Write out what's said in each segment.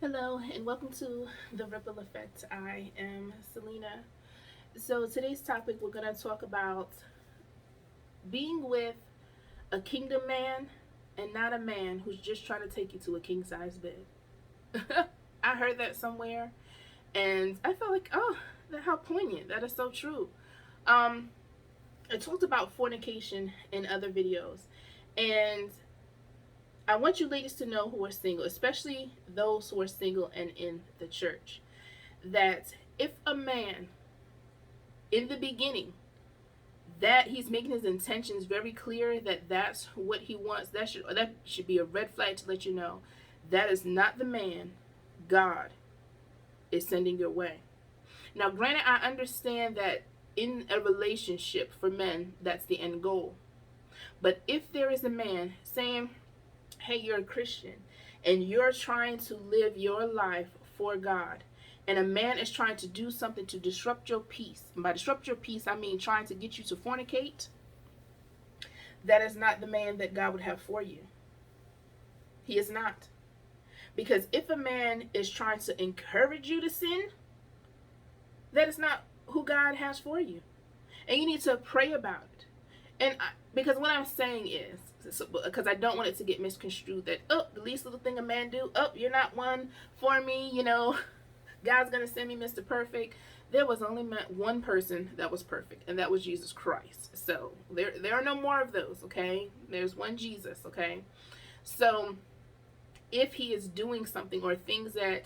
Hello and welcome to the Ripple Effect. I am Selena. So today's topic we're going to talk about being with a kingdom man and not a man who's just trying to take you to a king size bed. I heard that somewhere and I felt like, oh, how poignant. That is so true. Um, I talked about fornication in other videos, and I want you ladies to know who are single, especially those who are single and in the church, that if a man in the beginning that he's making his intentions very clear that that's what he wants, that should be a red flag to let you know that is not the man God is sending your way. Now, granted, I understand that in a relationship for men, that's the end goal. But if there is a man saying, hey, you're a Christian and you're trying to live your life for God, and a man is trying to do something to disrupt your peace, and by disrupt your peace, I mean trying to get you to fornicate, that is not the man that God would have for you. He is not. Because if a man is trying to encourage you to sin, that is not who God has for you. And you need to pray about it. Because what I'm saying is, because I don't want it to get misconstrued that, oh, the least little thing a man do, oh, you're not one for me, God's going to send me Mr. Perfect. There was only one person that was perfect, and that was Jesus Christ. So there are no more of those, okay? There's one Jesus, okay? So if he is doing something or things that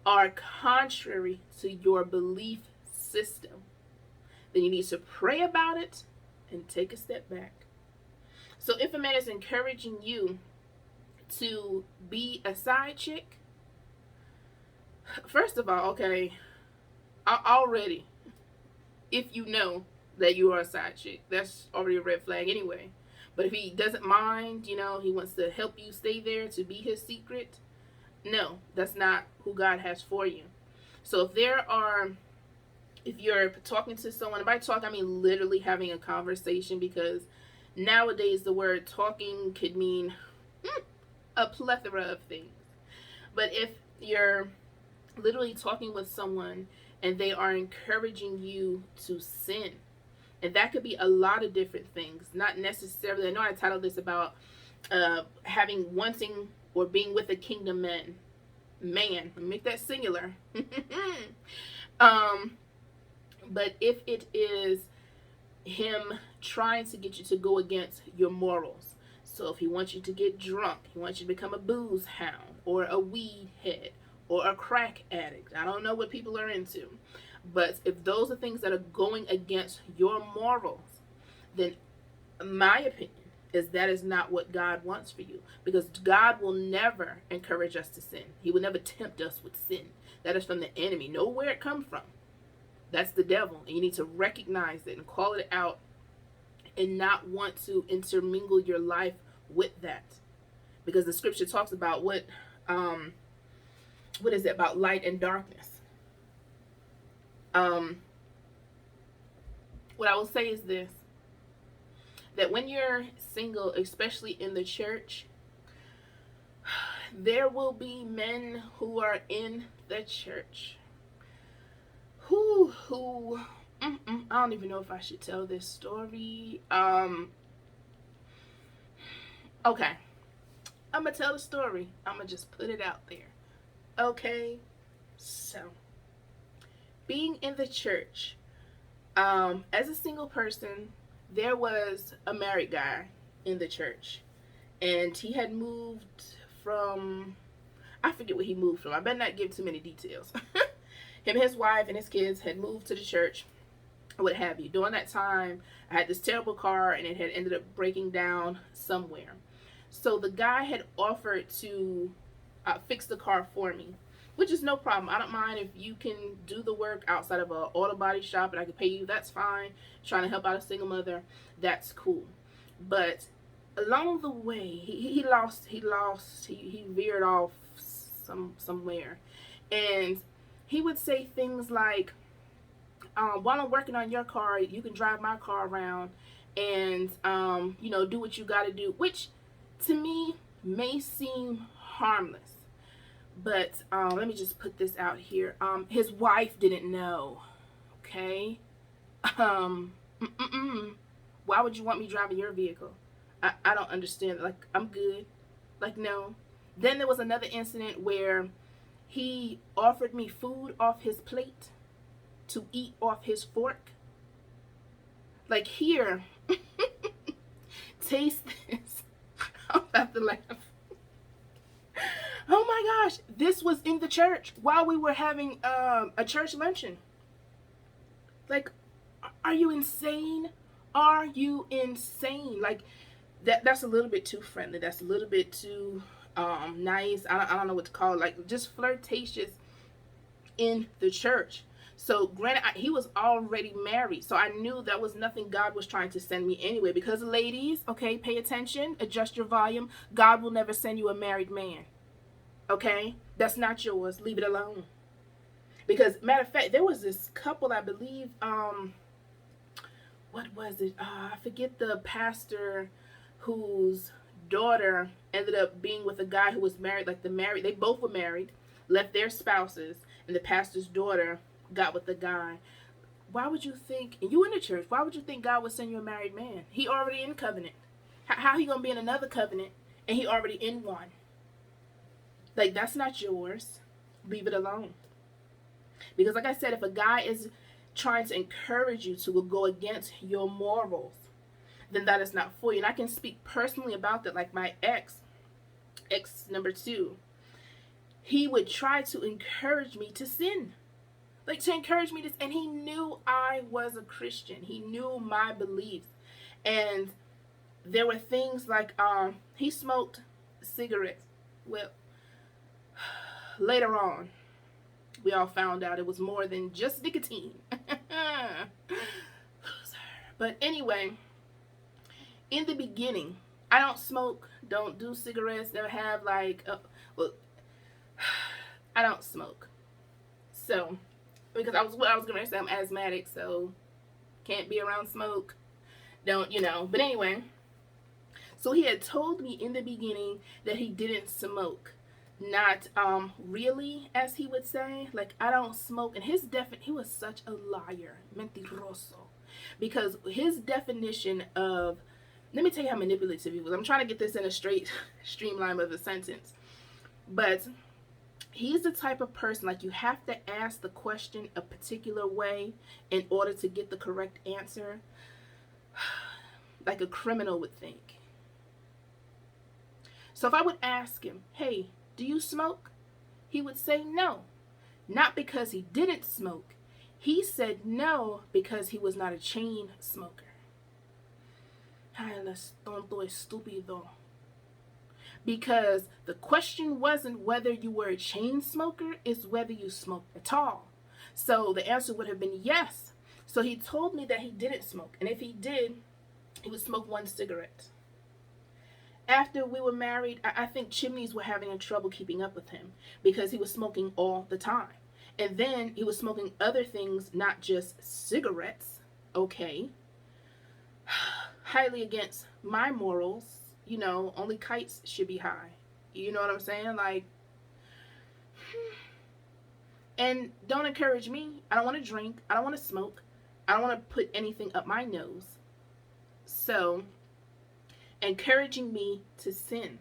are contrary to your belief system, then you need to pray about it and take a step back. So if a man is encouraging you to be a side chick, first of all, okay, already, if you know that you are a side chick, that's already a red flag anyway. But if he doesn't mind, he wants to help you stay there to be his secret, no, that's not who God has for you. So if you're talking to someone, and by talk I mean literally having a conversation, because nowadays the word talking could mean a plethora of things. But if you're literally talking with someone and they are encouraging you to sin, and that could be a lot of different things, not necessarily, I know I titled this about wanting or being with a kingdom man, make that singular. um but if it is him trying to get you to go against your morals, so if he wants you to get drunk, he wants you to become a booze hound or a weed head or a crack addict, I don't know what people are into, but if those are things that are going against your morals, then my opinion is that is not what God wants for you, because God will never encourage us to sin. He will never tempt us with sin. That is from the enemy. Know where it comes from. That's the devil, and you need to recognize it and call it out, and not want to intermingle your life with that, because the scripture talks about what is it about light and darkness. Um, what I will say is this: that when you're single, especially in the church, there will be men who are in the church who I don't even know if I should tell this story. Okay, I'm gonna tell the story. I'm gonna just put it out there. Okay, so being in the church, as a single person, there was a married guy in the church, and he had moved from, I forget what he moved from. I better not give too many details. Him, his wife, and his kids had moved to the church, what have you. During that time, I had this terrible car, and it had ended up breaking down somewhere. So the guy had offered to fix the car for me, which is no problem. I don't mind if you can do the work outside of a auto body shop and I can pay you. That's fine. Trying to help out a single mother, that's cool. But along the way, he veered off somewhere, and he would say things like, while I'm working on your car, you can drive my car around and do what you got to do, which to me may seem harmless, But let me just put this out here. His wife didn't know. Okay. Um, mm-mm-mm. Why would you want me driving your vehicle? I don't understand. Like, I'm good. Like, no. Then there was another incident where he offered me food off his plate to eat off his fork. Like, here, taste this. I'm about to laugh. Oh my gosh, this was in the church while we were having a church luncheon. Like, are you insane? Are you insane? Like, that's a little bit too friendly. That's a little bit too nice. I don't know what to call it. Like, just flirtatious in the church. So granted, he was already married, so I knew that was nothing God was trying to send me anyway. Because ladies, okay, pay attention, adjust your volume. God will never send you a married man. Okay, that's not yours. Leave it alone. Because matter of fact, there was this couple, I believe. What was it? I forget the pastor whose daughter ended up being with a guy who was married. Like they both were married, left their spouses, and the pastor's daughter got with the guy. Why would you think? And you in the church? Why would you think God would send you a married man? He already in covenant. How he gonna be in another covenant and he already in one? Like, that's not yours. Leave it alone. Because like I said, if a guy is trying to encourage you to go against your morals, then that is not for you. And I can speak personally about that. Like my ex number 2, he would try to encourage me to sin. Like, to encourage me to, and he knew I was a Christian. He knew my beliefs. And there were things like he smoked cigarettes. Well, later on, we all found out it was more than just nicotine. But anyway, in the beginning, I don't smoke, don't do cigarettes, never have well, I don't smoke. So, because I was going to say I'm asthmatic, so can't be around smoke. Don't, But anyway, so he had told me in the beginning that he didn't smoke. Not really, as he would say. Like, I don't smoke. And he was such a liar, mentiroso, because his definition of, let me tell you how manipulative he was. I'm trying to get this in a straight streamline of a sentence, but he's the type of person, like, you have to ask the question a particular way in order to get the correct answer, like a criminal would think. So if I would ask him, hey, do you smoke? He would say no. Not because he didn't smoke. He said no because he was not a chain smoker. Ay, las tonto estúpido. Because the question wasn't whether you were a chain smoker, it's whether you smoked at all. So the answer would have been yes. So he told me that he didn't smoke. And if he did, he would smoke 1 cigarette. After we were married, I think chimneys were having trouble keeping up with him because he was smoking all the time. And then he was smoking other things, not just cigarettes. Okay. Highly against my morals. Only kites should be high. You know what I'm saying? Like, and don't encourage me. I don't want to drink. I don't want to smoke. I don't want to put anything up my nose. So, encouraging me to sin,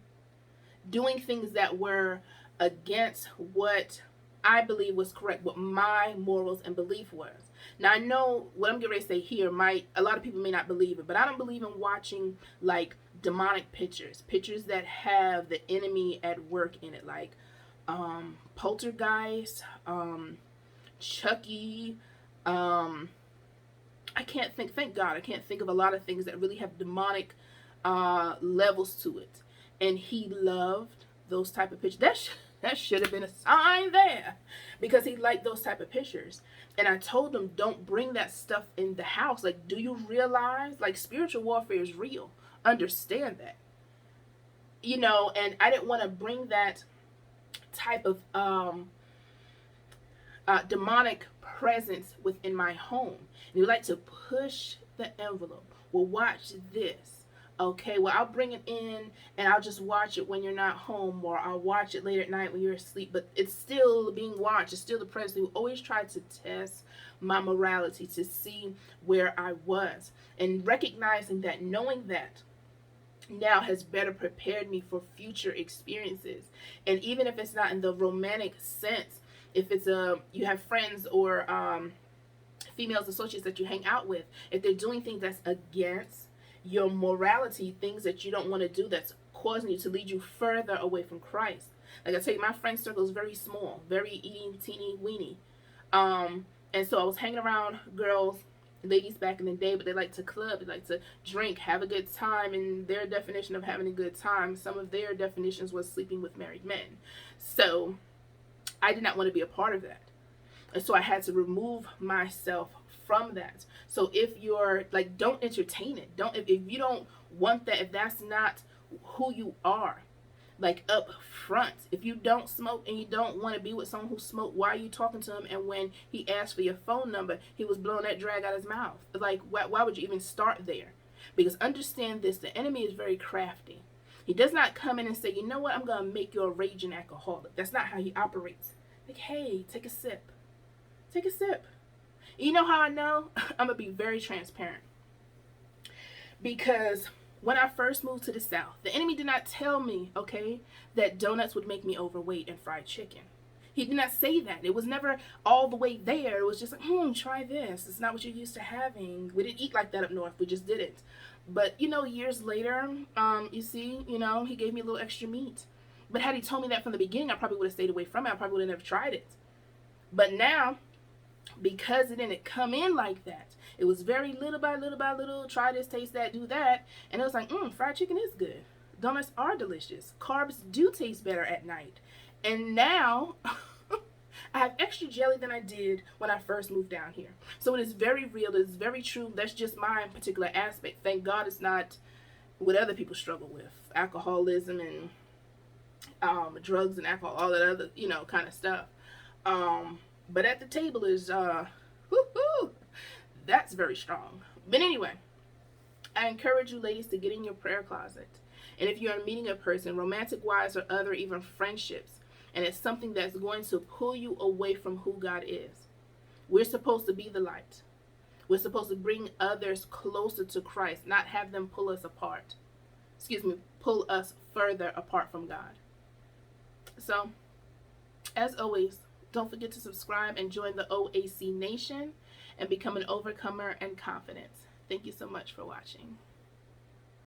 doing things that were against what I believe was correct, what my morals and belief was. Now, I know what I'm getting ready to say here a lot of people may not believe it, but I don't believe in watching like demonic pictures that have the enemy at work in it, like Poltergeist, Chucky. I can't think. Thank God, I can't think of a lot of things that really have demonic levels to it. And he loved those type of pictures. That should have been a sign there, because he liked those type of pictures. And I told him, don't bring that stuff in the house. Like, do you realize, like, spiritual warfare is real? Understand that. And I didn't want to bring that type of demonic presence within my home. And you like to push the envelope. Well, watch this. Okay, well, I'll bring it in and I'll just watch it when you're not home, or I'll watch it late at night when you're asleep. But it's still being watched. It's still the president who always tried to test my morality to see where I was. And recognizing that, knowing that now has better prepared me for future experiences. And even if it's not in the romantic sense, if it's you have friends or females associates that you hang out with, if they're doing things that's against your morality, things that you don't want to do, that's causing you to lead you further away from Christ. Like I tell you, my friend circle is very small, very eating teeny weeny. And so I was hanging around girls, ladies back in the day, but they like to club, they like to drink, have a good time, and their definition of having a good time, some of their definitions was sleeping with married men. So I did not want to be a part of that. And so I had to remove myself from that. So if you're like, don't entertain it. Don't, if you don't want that, if that's not who you are, like up front, if you don't smoke and you don't want to be with someone who smoked, why are you talking to him? And when he asked for your phone number, he was blowing that drag out his mouth. Like, why would you even start there? Because understand this, the enemy is very crafty. He does not come in and say, you know what, I'm going to make you a raging alcoholic. That's not how he operates. Like, hey, take a sip. Take a sip. You know how I know? I'm going to be very transparent. Because when I first moved to the South, the enemy did not tell me, okay, that donuts would make me overweight and fried chicken. He did not say that. It was never all the way there. It was just like, try this. It's not what you're used to having. We didn't eat like that up north. We just didn't. But, years later, you see, he gave me a little extra meat. But had he told me that from the beginning, I probably would have stayed away from it. I probably would have never tried it. But now, because it didn't come in like that, it was very little by little by little, try this, taste that, do that, and it was like, fried chicken is good. Donuts are delicious. Carbs do taste better at night. And now I have extra jelly than I did when I first moved down here. So it is very real. It is very true. That's just my particular aspect. Thank God it's not what other people struggle with. Alcoholism and drugs and alcohol, all that other, kind of stuff. But at the table is, that's very strong. But anyway, I encourage you ladies to get in your prayer closet. And if you're meeting a person, romantic wise or other, even friendships, and it's something that's going to pull you away from who God is, we're supposed to be the light. We're supposed to bring others closer to Christ, not have them pull us apart. Pull us further apart from God. So, as always, don't forget to subscribe and join the OAC Nation and become an overcomer and confident. Thank you so much for watching.